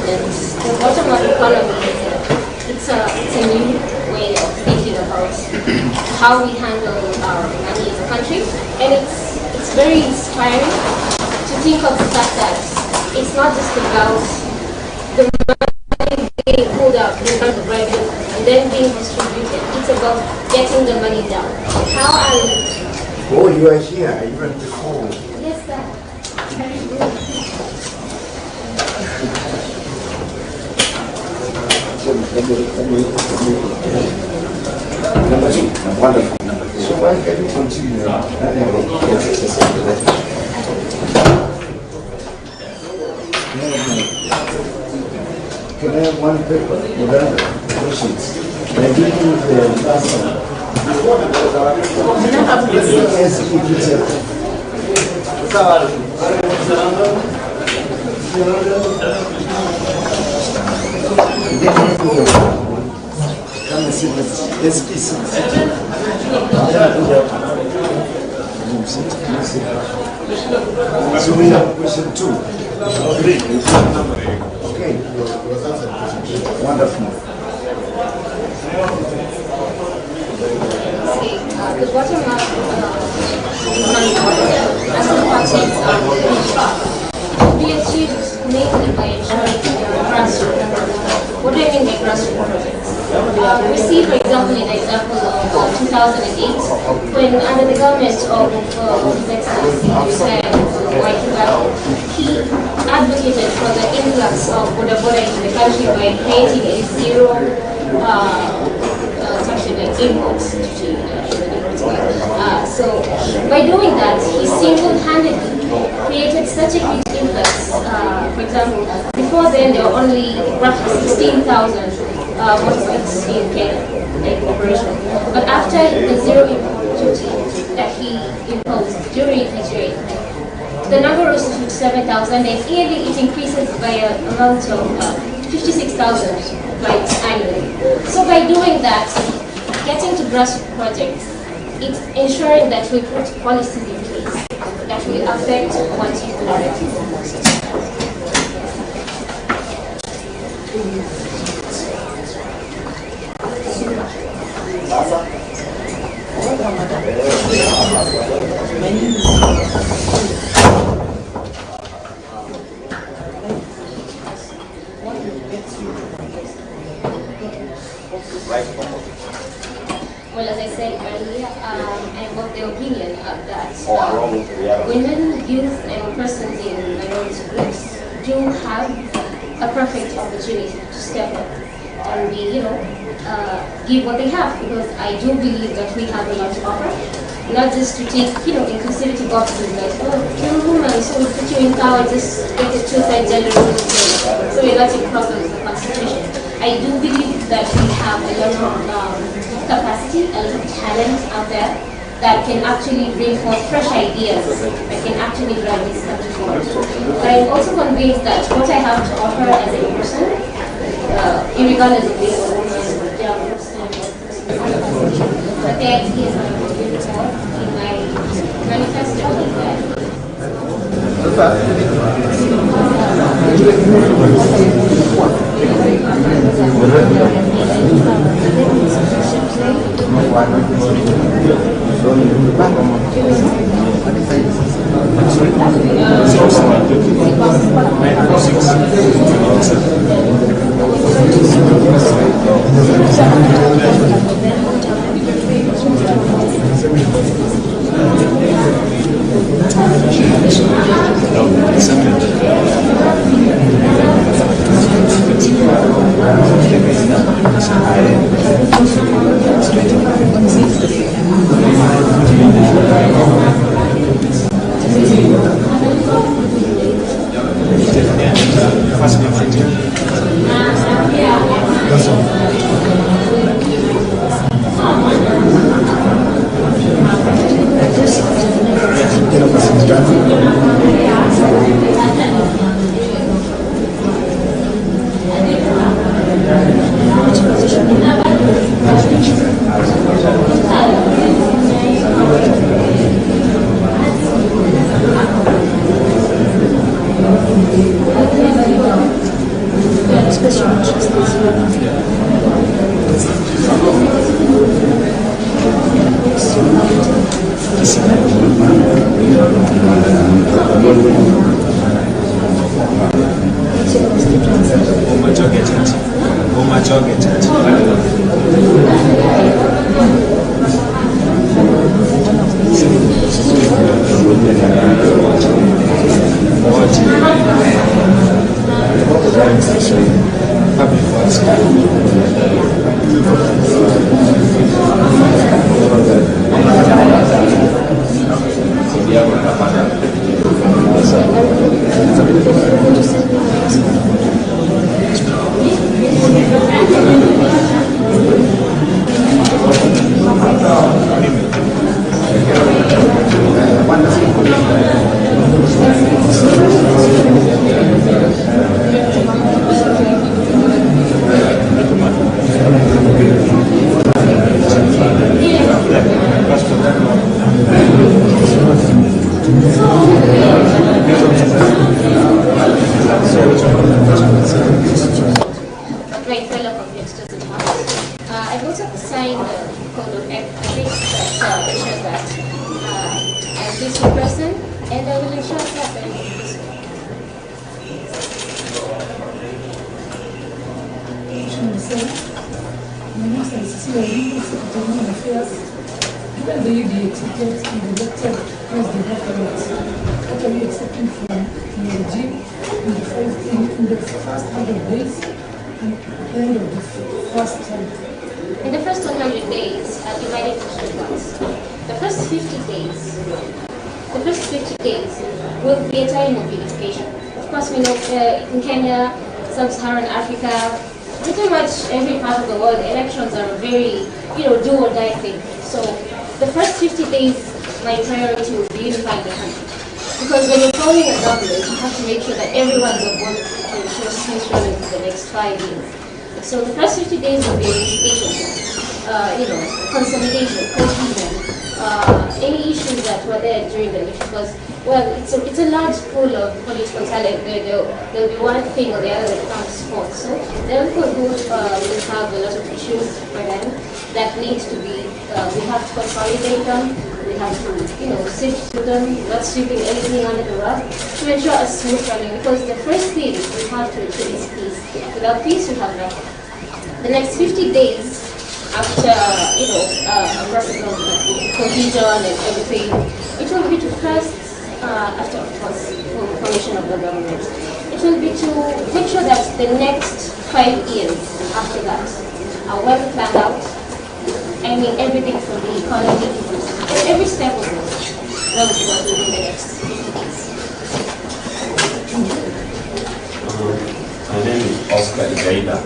governance, the bottom-up economy, it's a new way of thinking about how we handle our money as a country, and it's very inspiring to think of the fact that it's not just about the money being pulled out in terms of revenue and then being distributed. It's about getting the money down. How are you? Oh, you are here even before. Yes, sir. Wonderful. So why can you continue? Can I have one paper? Questions. I did the last one. So we have question 2. Okay. Wonderful. The bottom-up economic model as the parties we achieved mainly by ensuring grassroots. What do I mean by grassroots projects? We see, for example, in the example of 2008, when under the government of His Excellency Wanjiru, he advocated for the influx of Boda into the country by creating a zero imports so by doing that, he single-handedly created such a huge influx. For example, before then there were only roughly 16,000 motorbikes in Kenya in operation. But after the zero import duty that he imposed during his reign, the number rose to 57,000, and yearly it increases by an amount of 56,000 bikes annually. So by doing that, getting to grassroots projects, it's ensuring that we put policies in place that will affect what you directly most. Well, as I said earlier, I'm of the opinion that women, youth, and persons in minority groups do have a perfect opportunity to step up and be, give what they have, because I do believe that we have a lot to offer. Not just to take, inclusivity boxes like, oh, you're a woman, so we put you in power, just get a two-side gender role, so we're not in problem with the Constitution. I do believe that we have a lot of capacity, a lot of talent out there that can actually bring forth fresh ideas that can actually drive this country forward. But I'm also convinced that what I have to offer as a person, irregardless of being a woman or a young person, but the ideas that I'm going to talk in my manifesto is that. Fascinating. special interest is Given the U.D.A ticket and the elected president what are you accepting from the regime in the first 100 days and at the end of the first term? In the first 100 days, I'll divide it into two parts. The first 50 days will be a time of unification. Of course, we know in Kenya, Sub-Saharan Africa, pretty much every part of the world, elections are a very, do or die thing. So the first 50 days, my priority will be unifying the country. Because when you're forming a government, you have to make sure that everyone's on board to ensure smooth running for the next 5 years. So the first 50 days will be unification, consolidation, cohesion, any issues that were there during the election. Because, well, it's a large pool of political talent. There'll be one thing or the other that comes forth. So the people who will have a lot of issues for them that needs to be, we have to consolidate them. We have to, sift through them, not sweeping anything under the rug, to ensure a smooth running. Because the first thing we have to achieve is peace. Without peace, we have nothing. The next 50 days after, a process of cohesion and everything, it will be to first, after of course, formation of the government, it will be to make sure that the next 5 years after that are well planned out. I mean, everything from the economy, every step of it will be done within the next 50 days. My name is Oscar Igaida.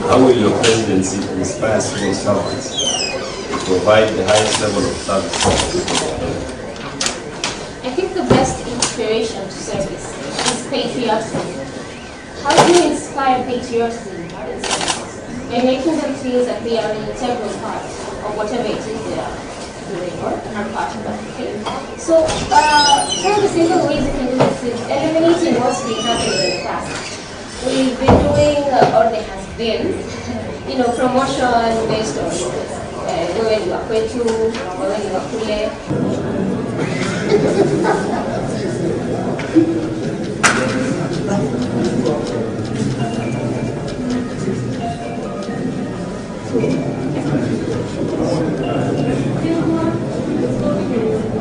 How will your presidency inspire civil servants to provide the highest level of service? I think the best inspiration to service is patriotism. How do you inspire patriotism in service? By making them feel that they are an integral part of whatever it is they are doing or are part of that. Okay? So, some of the simple ways you can do this is eliminating what's been happening in the past. We've been doing, or there has been, promotion based on when you are kwetu or when you are kule.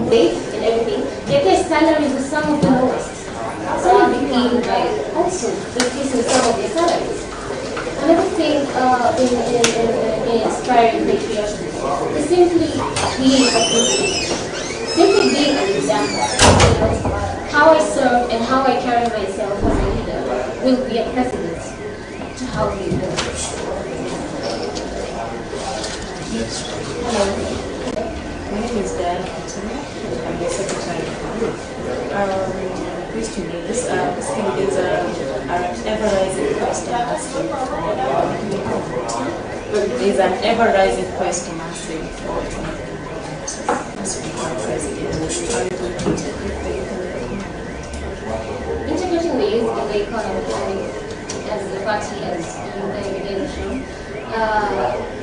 And everything, yet their salaries are some of the lowest. Some are being also decreasing some of their salaries. Another thing in inspiring patriotism is simply being a good leader. Simply being an example. How I serve and how I carry myself as a leader will be a precedent to how we do it. Hello. My name is Diane Antonio. I'm the secretary. Question is, basically there's an ever-rising question asking there's an ever-rising question asking for integrating the youth in the economy as the party as you guys show.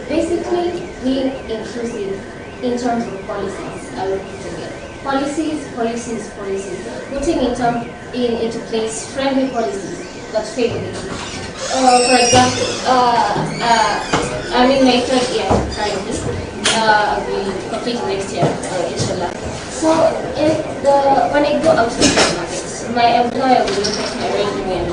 Basically, being inclusive in terms of policies. I will put it again. Policies. Putting into place friendly policies that favor the youth. For example, I'm in my third year currently. I'll be completing next year, inshallah. So when I go out to the supermarket, my employer will look at my resume and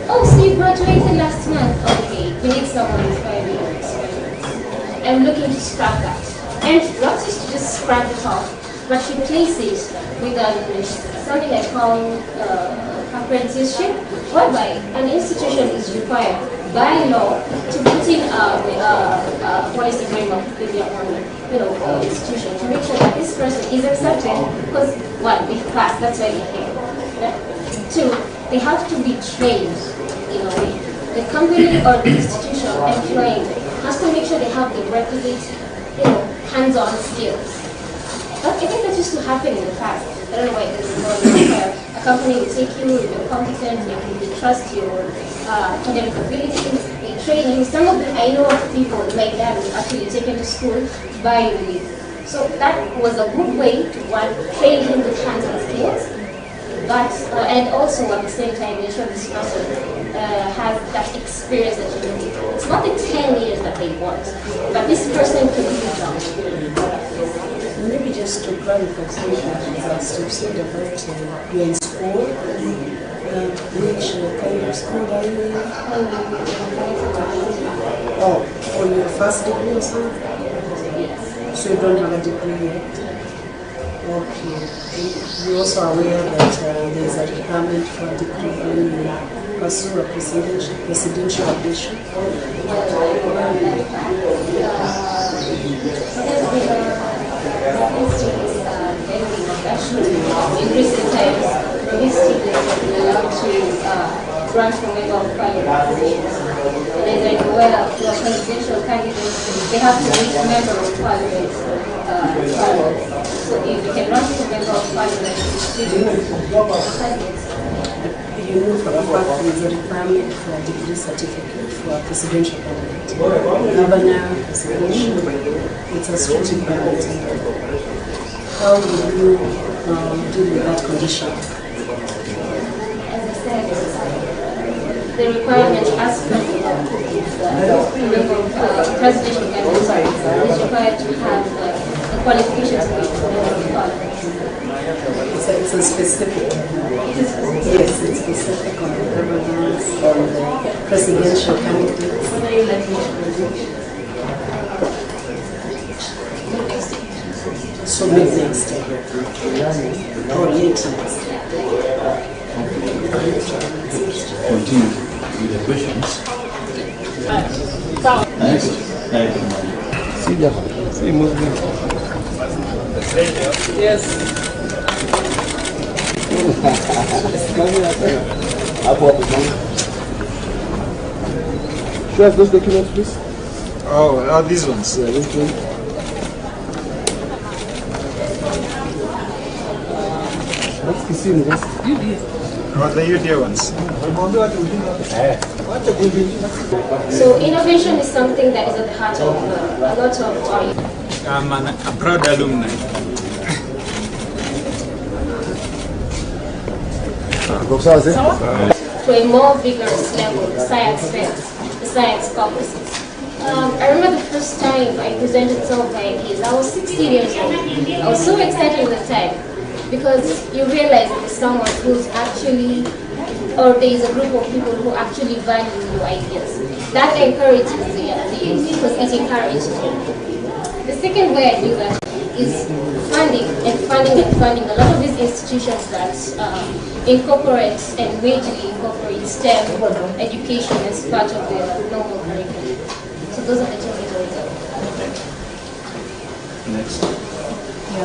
oh, so you graduated last month. Okay, we need someone with 5 years experience. I'm looking to scrap that. And not just to just scrap it off, but replace it with something I call apprenticeship, whereby an institution is required by law to put in a policy framework with their own institution to make sure that this person is accepted because, one, if passed, that's why they're here. Two, they have to be trained in a way. The company or the institution employing them has to make sure they have the requisite, hands-on skills. But I think that used to happen in the past. I don't know why this is not a company will take you if you're competent, they trust your academic abilities, they train you. Some of them, I know of people like that who actually taken to school by the youth. So that was a good way to train him with hands-on skills. But and also at the same time ensure this person has that experience that you need. It's not the 10 years that they want, but this person can do the job. Maybe just to clarify something as you said about you're in school, which kind of school are you in? Oh, for your first degree or something? Yes. So you don't have a degree yet? Okay. You're also aware that there is a requirement for a degree when you pursue a presidential ambition? In recent times, these students have been allowed to run for member of parliament positions. And as I'm aware of your presidential candidates, they have to reach member of parliament. So if you can run for member of parliament, you know for a fact there is a requirement for a degree certificate for a presidential candidate. Governor, presidential, it's a strict requirement. How will you deal with that condition? As I said, the requirement as per the law is presidential candidate is required to have the qualifications to be member of parliament. It's a specific. Yes, it's specific on the governance, on the presidential candidates. So maybe next year. Or late next year. Continue with the questions. Next. See movement. Yes. Show us those documents, please. Oh, these ones. Yeah, this one. What's the scene? Oh, the U.D.A ones. So innovation is something that is at the heart of a lot of our youth. I'm a proud alumni. To a more vigorous level, the science fairs, the science caucuses. I remember the first time I presented some of my ideas. I was 16 years old. I was so excited at the time because you realize that there's someone who's actually, or there is a group of people who actually value your ideas. That encourages the youth because it encourages you. The second way I do that is funding and funding and funding. A lot of these institutions that incorporate and majorly incorporate STEM education as part of their normal curriculum. So those are the two ways. Next. As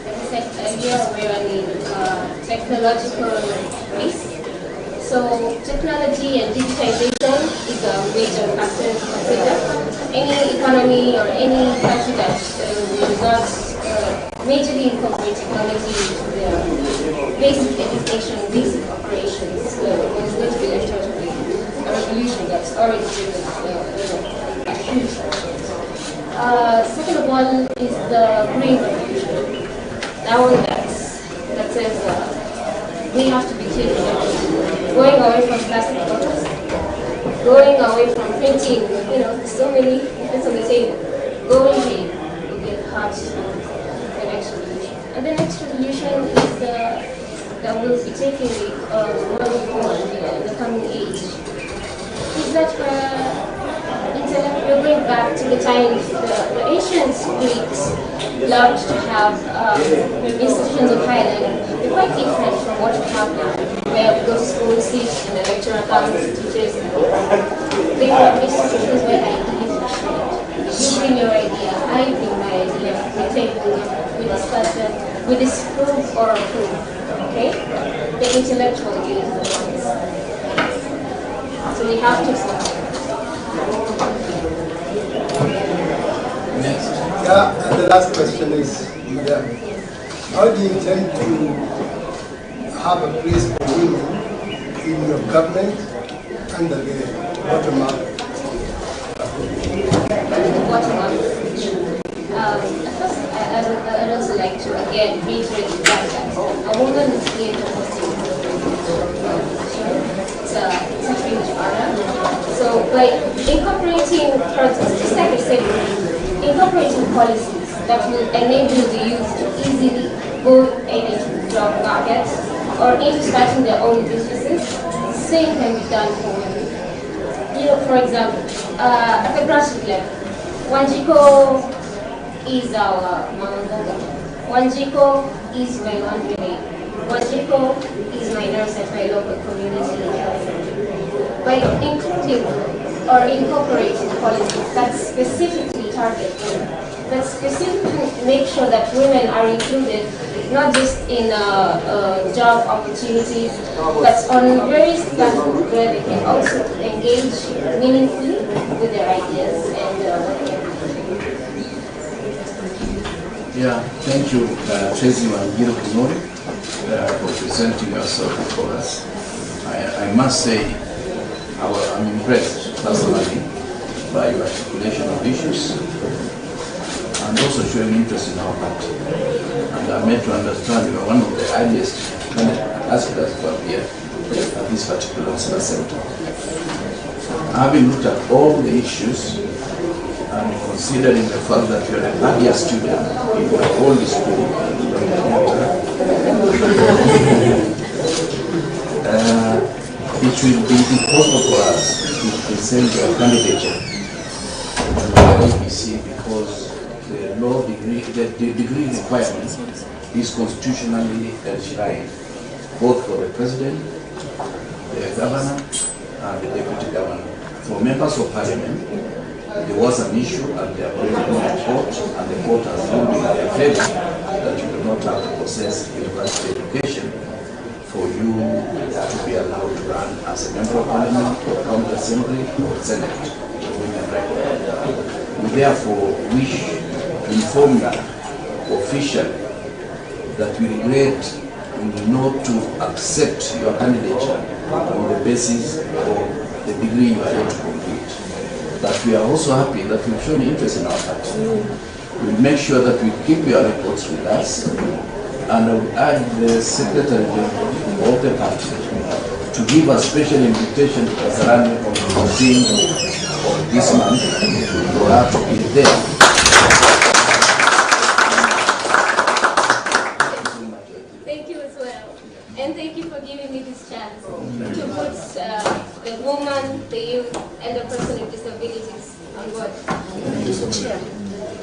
I said earlier, we're in technological space. So technology and digitization is a major factor to consider. Any economy or any country that does not majorly incorporate technology into their basic education, basic operations, is going to be left out of a revolution that's already driven a huge fortune. Second of all is the green revolution. That one that says we have to be clean, going away from plastic bottles, going away from printing, so many things on the table, going green will be the heart of the next revolution. And the next revolution is that will be taking the world forward in the coming age. Is that we're going back to the times the ancient Greeks loved to have institutions of higher learning. They're quite different from what we have now, where we go to school, sit in the lecture accounts, teachers. They have institutions where ideas are shared. You bring your idea, I bring my idea, we table them, we discuss them, we disprove or approve. Okay? The intellectual is the ones. So we have to start. Yeah, and the last question is, how do you intend to have a place for women in your government under the bottom-up? First, I'd also like to again reiterate the fact that a woman is here to it's a huge honor. So by incorporating projects, just like I said, incorporating policies that will enable the youth to easily go into the job market or into starting their own businesses, same can be done for women. For example, at the grassroots level, Wanjiru is our Mama. Wanjiru is my laundry maid. Wanjiru is my nurse at my local community. By including or incorporating policies that specifically target women, that specifically make sure that women are included not just in job opportunities, but on various platforms where they can also engage meaningfully with their ideas Yeah, thank you, Tracy Wanjiru for presenting yourself before us. I must say, I'm impressed personally by your articulation of issues and also showing interest in our party. And I'm made to understand you are one of the earliest aspirants to appear at this particular center. Having looked at all the issues and considering the fact that you are an earlier student in your old school, it will be impossible for us to present your candidature to the ABC because the degree requirement is constitutionally enshrined, both for the president, the governor, and the deputy governor. For members of parliament, there was an issue and they are already going to court, and the court has ruled in their favor that you do not have to possess university education for you to be allowed to run as a member of parliament or county assembly or senate. We therefore wish to inform you officially that we regret not to accept your candidature on the basis of the degree you are yet to complete. But we are also happy that you've shown interest in our party. We'll make sure that we keep your reports with us, and I would urge the Secretary General of the party to give a special invitation to Kasarani on the 14th of this month for her to be there. Thank you as well. And thank you for giving me this chance to put the woman, the youth, and the person with disabilities on board.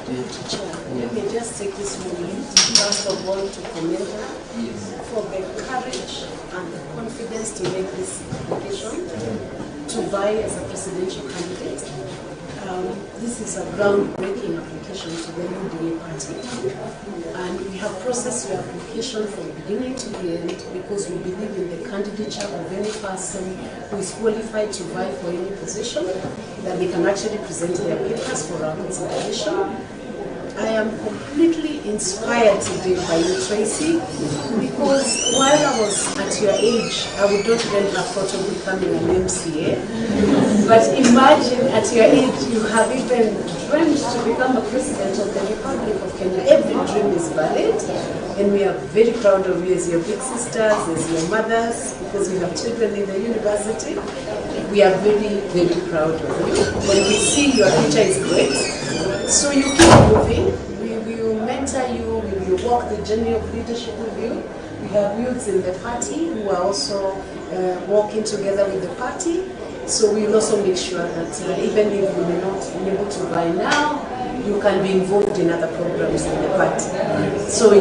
Chair, let me just take this moment, first of all, to commend her for the courage and the confidence to make this application to vie as a presidential candidate. This is a groundbreaking application to the U.D.A Party, and we have processed your application from beginning to the end because we believe in the candidature of any person who is qualified to vie for any position, that they can actually present their papers for our consideration. I am completely inspired today by you, Tracy, because while I was at your age, I would not even have thought of becoming an MCA. But imagine at your age, you have even dreamed to become a president of the Republic of Kenya. Every dream is valid, and we are very proud of you as your big sisters, as your mothers, because you have children in the university. We are very, very proud of you. When we see your future is great, so you keep moving. We will mentor you. We will walk the journey of leadership with you. We have youths in the party who are also working together with the party. So we will also make sure that even if you may not be able to buy now, you can be involved in other programs in the party. So